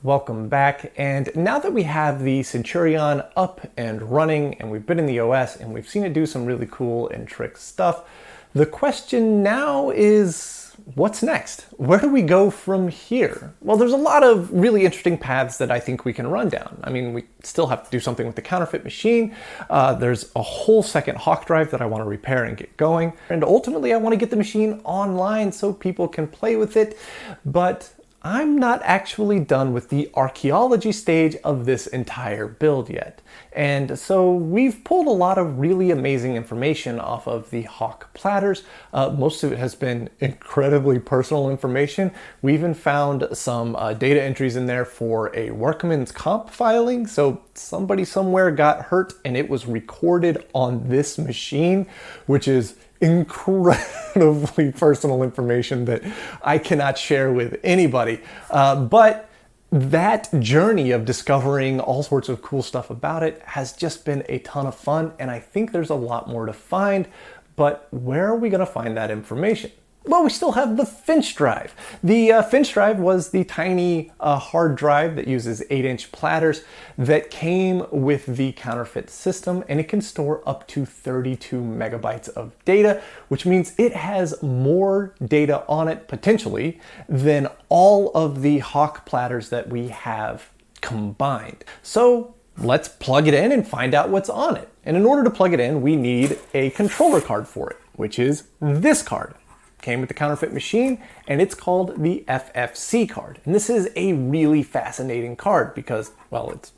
welcome back. And now that we have the Centurion up and running and we've been in the OS and we've seen it do some really cool and trick stuff, the question now is, what's next? Where do we go from here? Well, there's a lot of really interesting paths that I think we can run down. I mean, we still have to do something with the counterfeit machine. There's a whole second hawk drive that I want to repair and get going. And ultimately, I want to get the machine online so people can play with it. But I'm not actually done with the archaeology stage of this entire build yet. And so we've pulled a lot of really amazing information off of the Hawk platters. Most of it has been incredibly personal information. We even found some data entries in there for a workman's comp filing. So somebody somewhere got hurt and it was recorded on this machine, which is incredibly personal information that I cannot share with anybody. But that journey of discovering all sorts of cool stuff about it has just been a ton of fun, and I think there's a lot more to find. But where are we going to find that information? Well, we still have the Finch drive. The Finch drive was the tiny hard drive that uses 8-inch platters that came with the counterfeit system, and it can store up to 32 megabytes of data, which means it has more data on it potentially than all of the Hawk platters that we have combined. So let's plug it in and find out what's on it. And in order to plug it in, we need a controller card for it, which is this card. Came with the counterfeit machine, and it's called the FFC card. And this is a really fascinating card because, well, it's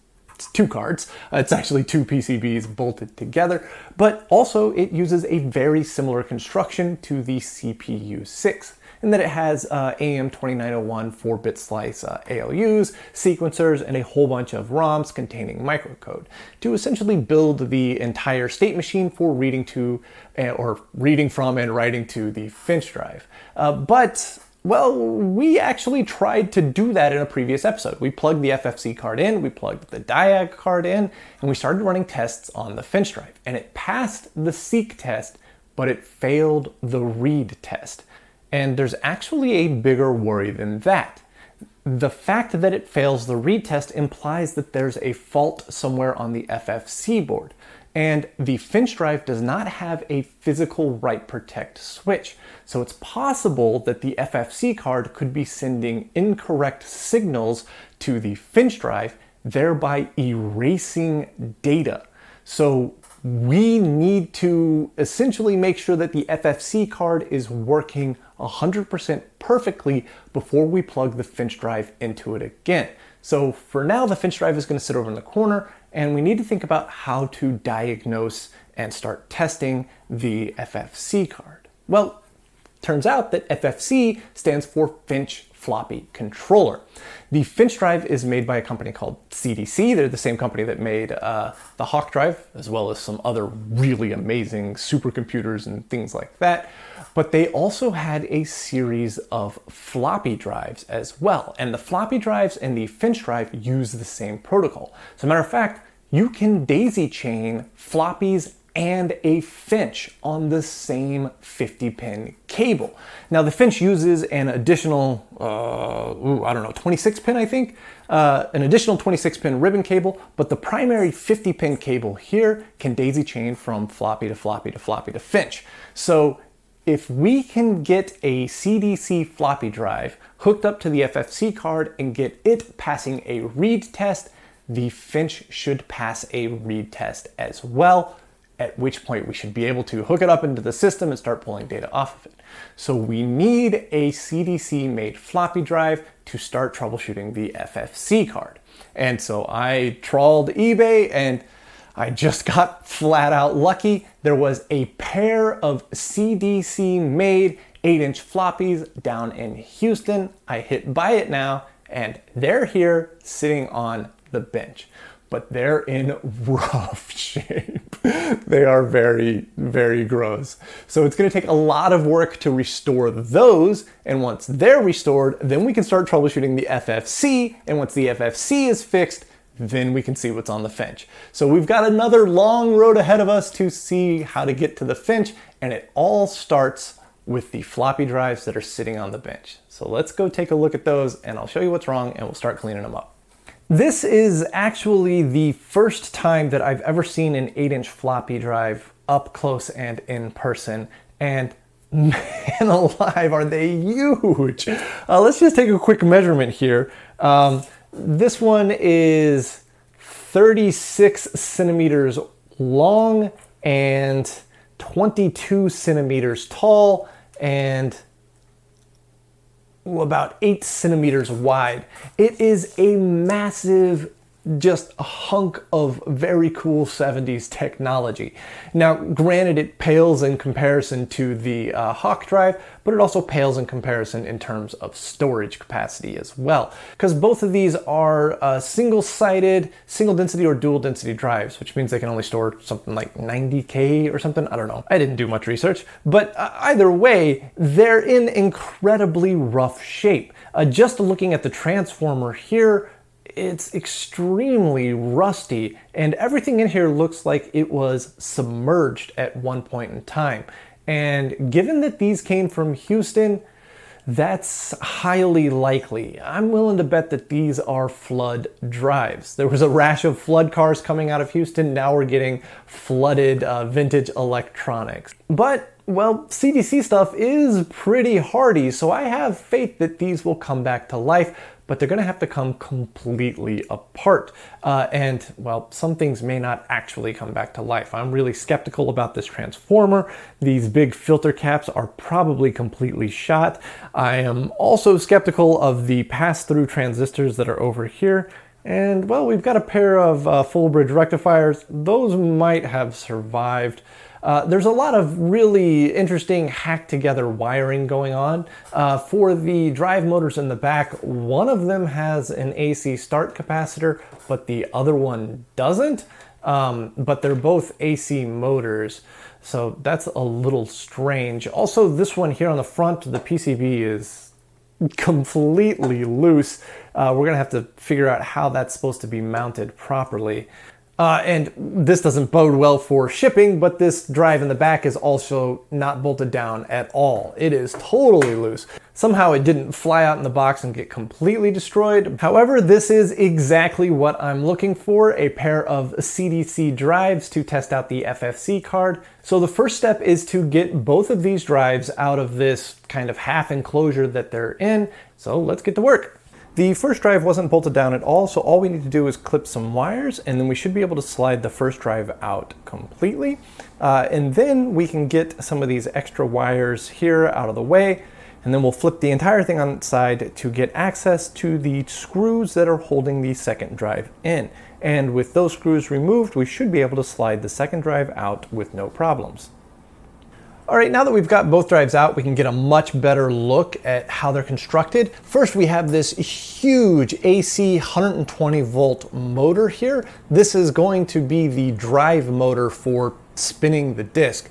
two cards. It's actually two PCBs bolted together, but also it uses a very similar construction to the CPU6. In that it has AM2901 4-bit slice ALUs, sequencers, and a whole bunch of ROMs containing microcode to essentially build the entire state machine for reading to, or reading from and writing to the Finch drive. But well, we actually tried to do that in a previous episode. We plugged the FFC card in, we plugged the Diag card in, and we started running tests on the Finch drive. And it passed the seek test, but it failed the read test. And there's actually a bigger worry than that. The fact that it fails the read test implies that there's a fault somewhere on the FFC board. And the Finch drive does not have a physical write protect switch. So it's possible that the FFC card could be sending incorrect signals to the Finch drive, thereby erasing data. So we need to essentially make sure that the FFC card is working 100% perfectly before we plug the Finch drive into it again. So for now, the Finch drive is going to sit over in the corner, and we need to think about how to diagnose and start testing the FFC card. Well, turns out that FFC stands for Finch Floppy Controller. The Finch drive is made by a company called CDC. They're the same company that made the Hawk drive, as well as some other really amazing supercomputers and things like that. But they also had a series of floppy drives as well. And the floppy drives and the Finch drive use the same protocol. As a matter of fact, you can daisy chain floppies and a Finch on the same 50-pin cable. Now the Finch uses an additional, 26-pin I think, an additional 26-pin ribbon cable, but the primary 50-pin cable here can daisy chain from floppy to floppy to floppy to Finch. So if we can get a CDC floppy drive hooked up to the FFC card and get it passing a read test, the Finch should pass a read test as well, at which point we should be able to hook it up into the system and start pulling data off of it. So we need a CDC-made floppy drive to start troubleshooting the FFC card. And so I trawled eBay and I just got flat out lucky. There was a pair of CDC-made 8-inch floppies down in Houston. I hit buy it now, and they're here sitting on the bench. But they're in rough shape. They are very, very gross. So it's going to take a lot of work to restore those. And once they're restored, then we can start troubleshooting the FFC. And once the FFC is fixed, then we can see what's on the Finch. So we've got another long road ahead of us to see how to get to the Finch. And it all starts with the floppy drives that are sitting on the bench. So let's go take a look at those and I'll show you what's wrong and we'll start cleaning them up. This is actually the first time that I've ever seen an 8-inch floppy drive up close and in person, and man alive, are they huge. Let's just take a quick measurement here. This one is 36 centimeters long and 22 centimeters tall and about 8 centimeters wide. It is a massive, just a hunk of very cool 70s technology. Now, granted, it pales in comparison to the Hawk drive, but it also pales in comparison in terms of storage capacity as well, because both of these are single-sided, single-density or dual-density drives, which means they can only store something like 90K or something. I don't know. I didn't do much research, but either way, they're in incredibly rough shape. Just looking at the transformer here, it's extremely rusty, and everything in here looks like it was submerged at one point in time. And given that these came from Houston, that's highly likely. I'm willing to bet that these are flood drives. There was a rash of flood cars coming out of Houston. Now we're getting flooded vintage electronics. But, well, CDC stuff is pretty hardy, so I have faith that these will come back to life, but they're gonna have to come completely apart. And, well, some things may not actually come back to life. I'm really skeptical about this transformer. These big filter caps are probably completely shot. I am also skeptical of the pass-through transistors that are over here. And, well, we've got a pair of full bridge rectifiers. Those might have survived. There's a lot of really interesting hacked together wiring going on. For the drive motors in the back, one of them has an AC start capacitor, but the other one doesn't. But they're both AC motors, so that's a little strange. Also, this one here on the front, the PCB is completely loose. We're gonna have to figure out how that's supposed to be mounted properly. And this doesn't bode well for shipping, but this drive in the back is also not bolted down at all. It is totally loose. Somehow it didn't fly out in the box and get completely destroyed. However, this is exactly what I'm looking for, a pair of CDC drives to test out the FFC card. So the first step is to get both of these drives out of this kind of half enclosure that they're in. So let's get to work. The first drive wasn't bolted down at all, so all we need to do is clip some wires, and then we should be able to slide the first drive out completely. And then we can get some of these extra wires here out of the way, and then we'll flip the entire thing on its side to get access to the screws that are holding the second drive in. And with those screws removed, we should be able to slide the second drive out with no problems. All right, now that we've got both drives out, we can get a much better look at how they're constructed. First, we have this huge AC 120 volt motor here. This is going to be the drive motor for spinning the disc,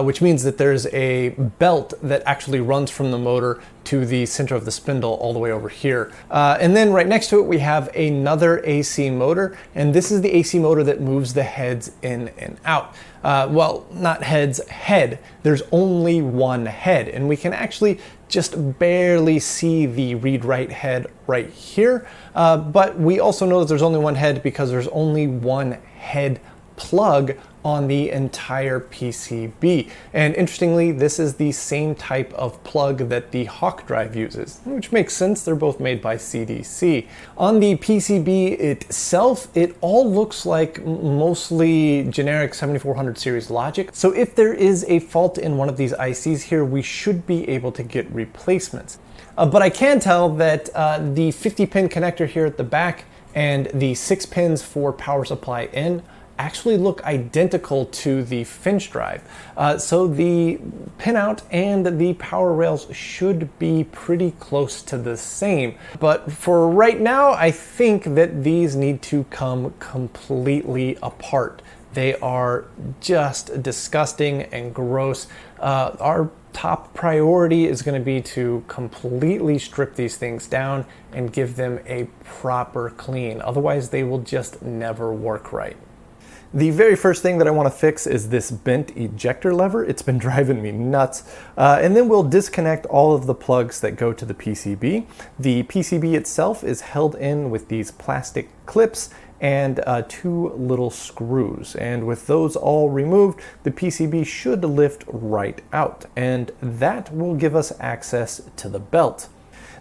which means that there's a belt that actually runs from the motor to the center of the spindle all the way over here. And then right next to it, we have another AC motor, and this is the AC motor that moves the heads in and out. Well, not heads, head. There's only one head, and we can actually just barely see the read-write head right here. But we also know that there's only one head because there's only one head plug on the entire PCB. And interestingly, this is the same type of plug that the Hawk drive uses, which makes sense. They're both made by CDC. On the PCB itself, it all looks like mostly generic 7400 series logic. So if there is a fault in one of these ICs here, we should be able to get replacements. But I can tell that the 50-pin connector here at the back and the 6 pins for power supply in actually look identical to the Finch drive. So the pinout and the power rails should be pretty close to the same. But for right now, I think that these need to come completely apart. They are just disgusting and gross. Our top priority is going to be to completely strip these things down and give them a proper clean. Otherwise, they will just never work right. The very first thing that I want to fix is this bent ejector lever. It's been driving me nuts. And then we'll disconnect all of the plugs that go to the PCB. The PCB itself is held in with these plastic clips and 2 little screws. And with those all removed, the PCB should lift right out, and that will give us access to the belt.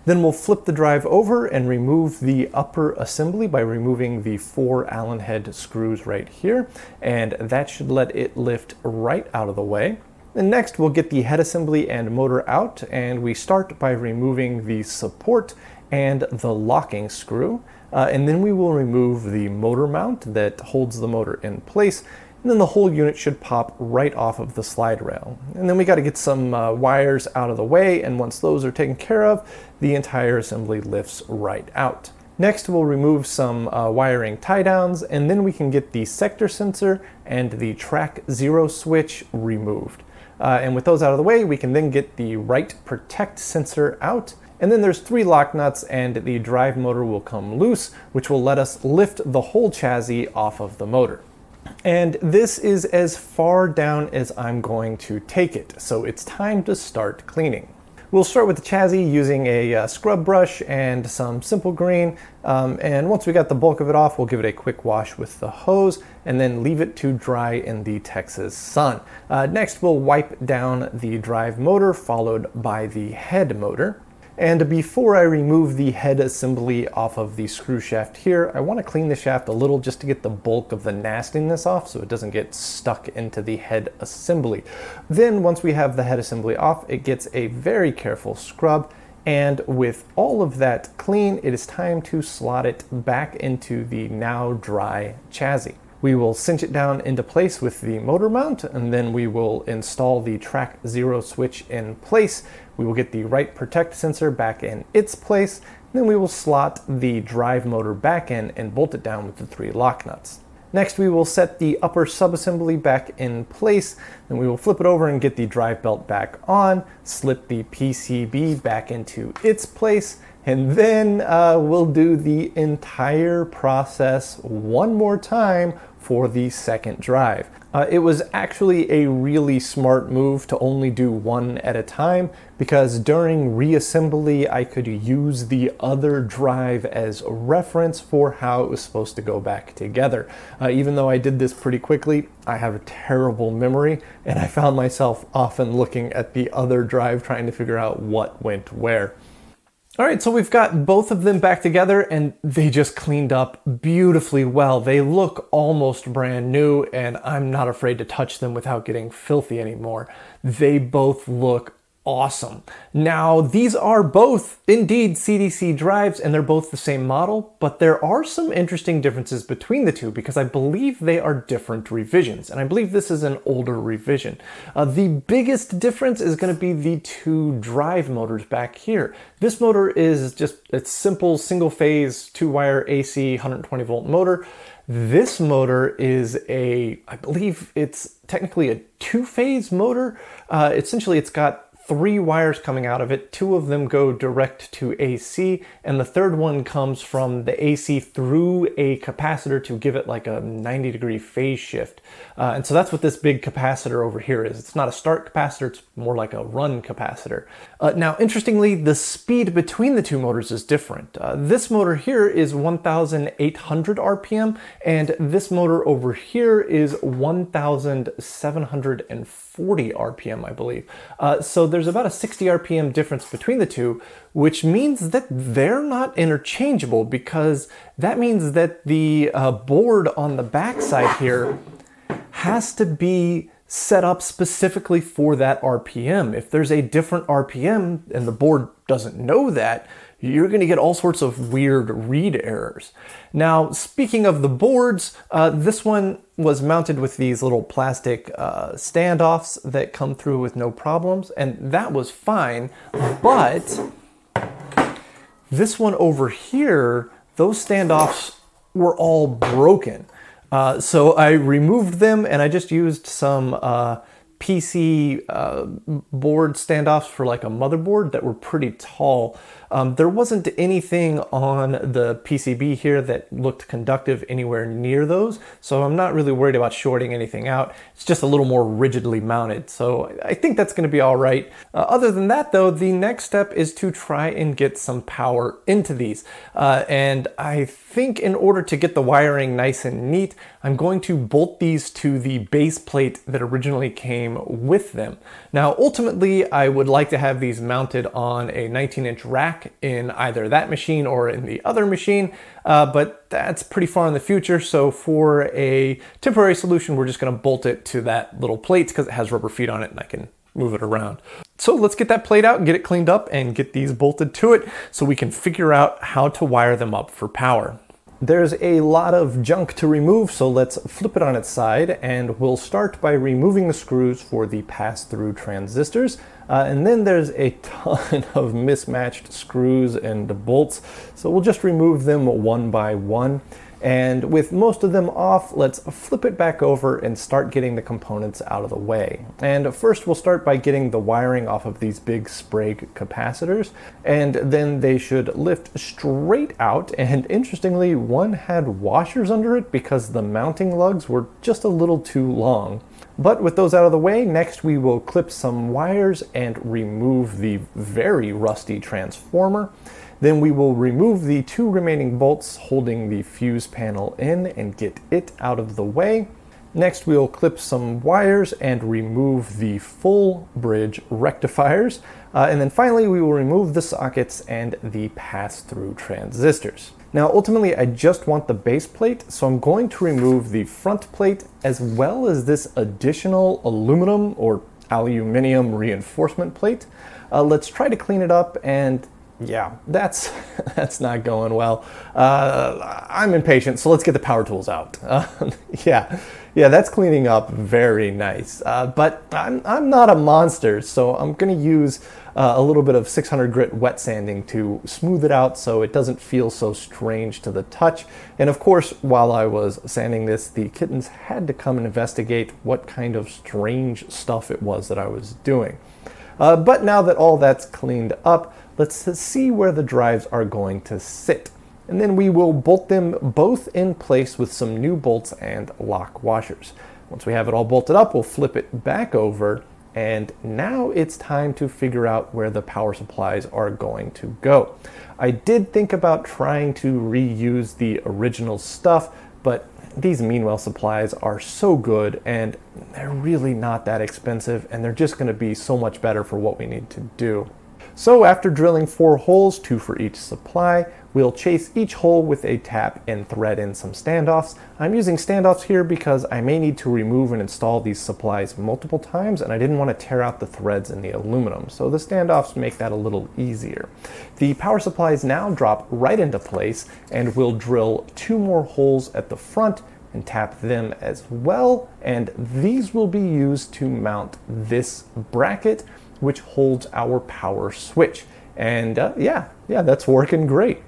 Then we'll flip the drive over and remove the upper assembly by removing the 4 Allen head screws right here, and that should let it lift right out of the way. And next we'll get the head assembly and motor out, and we start by removing the support and the locking screw, and then we will remove the motor mount that holds the motor in place. And then the whole unit should pop right off of the slide rail. And then we got to get some wires out of the way, and once those are taken care of, the entire assembly lifts right out. Next we'll remove some wiring tie downs, and then we can get the sector sensor and the track 0 switch removed. And with those out of the way, we can then get the right protect sensor out. And then there's 3 lock nuts, and the drive motor will come loose, which will let us lift the whole chassis off of the motor. And this is as far down as I'm going to take it, so it's time to start cleaning. We'll start with the chassis using a scrub brush and some simple green, and once we got the bulk of it off, we'll give it a quick wash with the hose and then leave it to dry in the Texas sun. Next we'll wipe down the drive motor, followed by the head motor. And before I remove the head assembly off of the screw shaft here, I want to clean the shaft a little just to get the bulk of the nastiness off so it doesn't get stuck into the head assembly. Then once we have the head assembly off, it gets a very careful scrub, and with all of that clean, it is time to slot it back into the now dry chassis. We will cinch it down into place with the motor mount, and then we will install the track 0 switch in place. We will get the right protect sensor back in its place, and then we will slot the drive motor back in and bolt it down with the 3 lock nuts. Next we will set the upper subassembly back in place, then we will flip it over and get the drive belt back on, slip the PCB back into its place, and then we'll do the entire process one more time for the second drive. It was actually a really smart move to only do one at a time, because during reassembly I could use the other drive as a reference for how it was supposed to go back together. Even though I did this pretty quickly, I have a terrible memory, and I found myself often looking at the other drive trying to figure out what went where. All right, so we've got both of them back together, and they just cleaned up beautifully well. They look almost brand new, and I'm not afraid to touch them without getting filthy anymore. They both look awesome. Now, these are both indeed CDC drives, and they're both the same model, but there are some interesting differences between the two because I believe they are different revisions, and I believe this is an older revision. The biggest difference is going to be the 2 drive motors back here. This motor is just a simple single-phase 2-wire AC 120-volt motor. This motor is I believe it's technically a 2-phase motor. Essentially, it's got 3 wires coming out of it. 2 of them go direct to AC, and the third one comes from the AC through a capacitor to give it like a 90-degree phase shift. And so that's what this big capacitor over here is. It's not a start capacitor, it's more like a run capacitor. Now, interestingly, the speed between the 2 motors is different. This motor here is 1,800 RPM, and this motor over here is 1,740 RPM, I believe. So there's about a 60 RPM difference between the 2, which means that they're not interchangeable, because that means that the board on the back side here has to be set up specifically for that RPM. If there's a different RPM and the board doesn't know that, you're going to get all sorts of weird read errors. Now, speaking of the boards, this one was mounted with these little plastic standoffs that come through with no problems, and that was fine, but this one over here, those standoffs were all broken. So I removed them, and I just used some PC board standoffs for like a motherboard that were pretty tall. There wasn't anything on the PCB here that looked conductive anywhere near those, so I'm not really worried about shorting anything out. It's just a little more rigidly mounted, so I think that's going to be all right. Other than that though, the next step is to try and get some power into these. And I think in order to get the wiring nice and neat, I'm going to bolt these to the base plate that originally came with them. Now, ultimately, I would like to have these mounted on a 19-inch rack in either that machine or in the other machine, but that's pretty far in the future. So for a temporary solution, we're just going to bolt it to that little plate because it has rubber feet on it and I can move it around. So let's get that plate out, get it cleaned up, and get these bolted to it so we can figure out how to wire them up for power. There's a lot of junk to remove, so let's flip it on its side, and we'll start by removing the screws for the pass-through transistors. And then there's a ton of mismatched screws and bolts, so we'll just remove them one by one. And with most of them off, let's flip it back over and start getting the components out of the way. And first we'll start by getting the wiring off of these big Sprague capacitors, and then they should lift straight out. And interestingly, one had washers under it because the mounting lugs were just a little too long. But with those out of the way, next we will clip some wires and remove the very rusty transformer. Then we will remove the two remaining bolts holding the fuse panel in and get it out of the way. Next we'll clip some wires and remove the full bridge rectifiers. And then finally we will remove the sockets and the pass-through transistors. Now ultimately I just want the base plate, so I'm going to remove the front plate as well as this additional aluminum or aluminium reinforcement plate. Let's try to clean it up, and yeah, that's not going well. I'm impatient, so let's get the power tools out. Yeah, that's cleaning up very nice. But I'm not a monster, so I'm going to use a little bit of 600 grit wet sanding to smooth it out so it doesn't feel so strange to the touch. And of course, while I was sanding this, the kittens had to come and investigate what kind of strange stuff it was that I was doing. But now that all that's cleaned up, let's see where the drives are going to sit. And then we will bolt them both in place with some new bolts and lock washers. Once we have it all bolted up, we'll flip it back over, and now it's time to figure out where the power supplies are going to go. I did think about trying to reuse the original stuff, but these Meanwell supplies are so good and they're really not that expensive, and they're just going to be so much better for what we need to do. So after drilling 4 holes, 2 for each supply, we'll chase each hole with a tap and thread in some standoffs. I'm using standoffs here because I may need to remove and install these supplies multiple times, and I didn't want to tear out the threads in the aluminum, so the standoffs make that a little easier. The power supplies now drop right into place, and we'll drill 2 more holes at the front and tap them as well, and these will be used to mount this bracket which holds our power switch. And yeah, that's working great.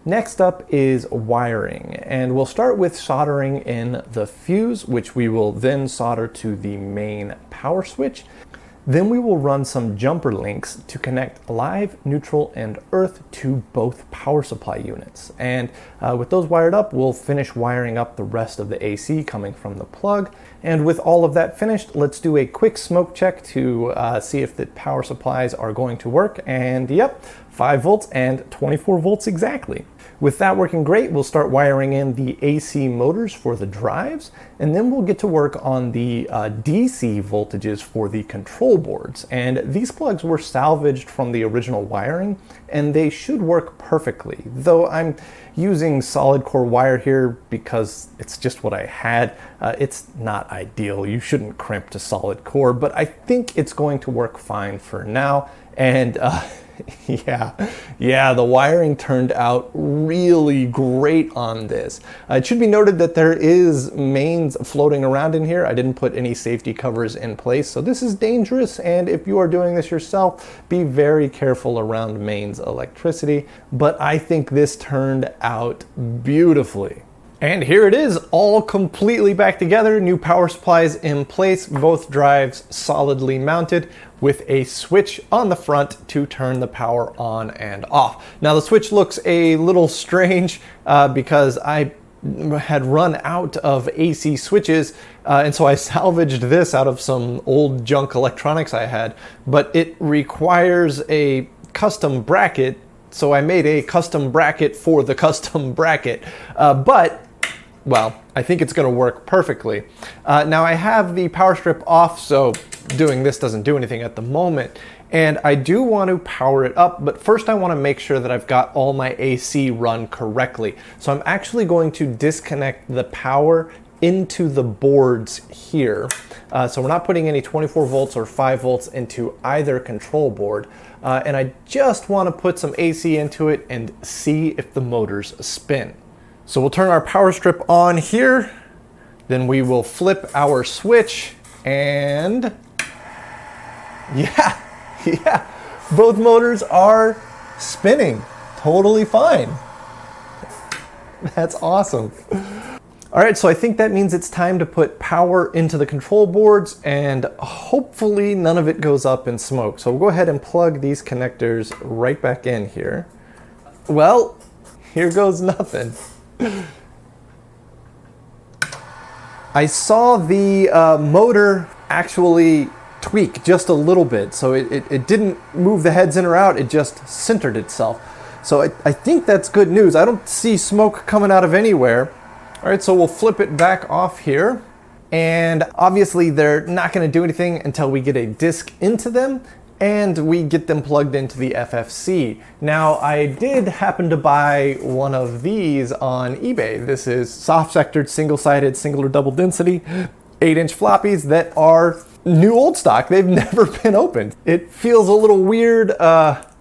Next up is wiring, and we'll start with soldering in the fuse, which we will then solder to the main power switch. Then we will run some jumper links to connect live, neutral, and earth to both power supply units. And with those wired up, we'll finish wiring up the rest of the AC coming from the plug. And with all of that finished, let's do a quick smoke check to see if the power supplies are going to work. And yep, 5 volts and 24 volts exactly. With that working great, we'll start wiring in the AC motors for the drives, and then we'll get to work on the DC voltages for the control boards. And these plugs were salvaged from the original wiring, and they should work perfectly, though I'm using solid core wire here because it's just what I had. It's not ideal. You shouldn't crimp to solid core, but I think it's going to work fine for now. And yeah, the wiring turned out really great on this. It should be noted that there is mains floating around in here. I didn't put any safety covers in place, so this is dangerous, and if you are doing this yourself, be very careful around mains electricity, but I think this turned out beautifully. And here it is, all completely back together. New power supplies in place, both drives solidly mounted with a switch on the front to turn the power on and off. Now the switch looks a little strange because I had run out of AC switches, and so I salvaged this out of some old junk electronics I had, but it requires a custom bracket, so I made a custom bracket for the custom bracket, but well, I think it's going to work perfectly. Now I have the power strip off, so doing this doesn't do anything at the moment. And I do want to power it up, but first I want to make sure that I've got all my AC run correctly. So I'm actually going to disconnect the power into the boards here. So we're not putting any 24 volts or 5 volts into either control board. And I just want to put some AC into it and see if the motors spin. So we'll turn our power strip on here, then we will flip our switch, and yeah, both motors are spinning totally fine. That's awesome. All right, so I think that means it's time to put power into the control boards, and hopefully none of it goes up in smoke. So we'll go ahead and plug these connectors right back in here. Well, here goes nothing. I saw the motor actually tweak just a little bit, so it didn't move the heads in or out, it just centered itself. So I think that's good news. I don't see smoke coming out of anywhere. All right, so we'll flip it back off here. And obviously they're not going to do anything until we get a disc into them and we get them plugged into the FFC. Now, I did happen to buy one of these on eBay. This is soft sectored, single-sided, single or double density, 8-inch floppies that are new old stock. They've never been opened. It feels a little weird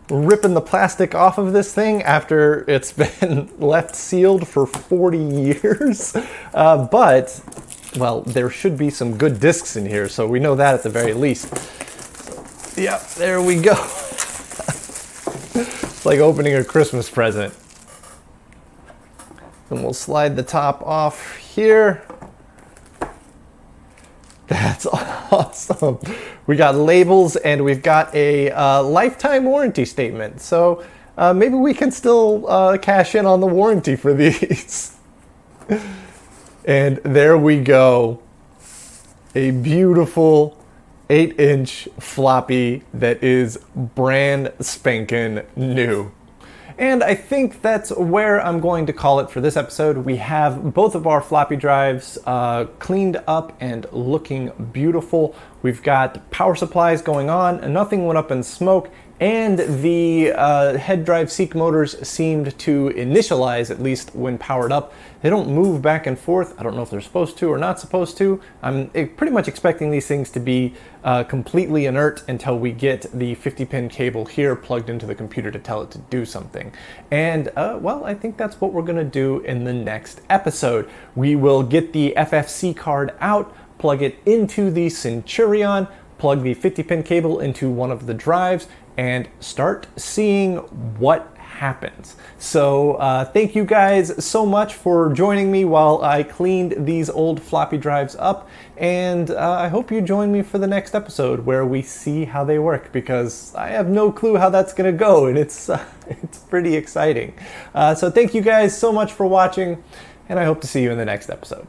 ripping the plastic off of this thing after it's been left sealed for 40 years. But, well, there should be some good discs in here, so we know that at the very least. Yep, there we go. It's like opening a Christmas present. Then we'll slide the top off here. That's awesome. We got labels and we've got a lifetime warranty statement. So maybe we can still cash in on the warranty for these. And there we go. A beautiful 8-inch floppy that is brand spanking new. And I think that's where I'm going to call it for this episode. We have both of our floppy drives cleaned up and looking beautiful. We've got power supplies going on, and nothing went up in smoke, and the head drive seek motors seemed to initialize, at least when powered up. They don't move back and forth. I don't know if they're supposed to or not supposed to. I'm pretty much expecting these things to be completely inert until we get the 50-pin cable here plugged into the computer to tell it to do something. And, well, I think that's what we're going to do in the next episode. We will get the FFC card out, plug it into the Centurion, plug the 50-pin cable into one of the drives, and start seeing what happens. So thank you guys so much for joining me while I cleaned these old floppy drives up, and I hope you join me for the next episode where we see how they work, because I have no clue how that's gonna go, and it's pretty exciting. So thank you guys so much for watching, and I hope to see you in the next episode.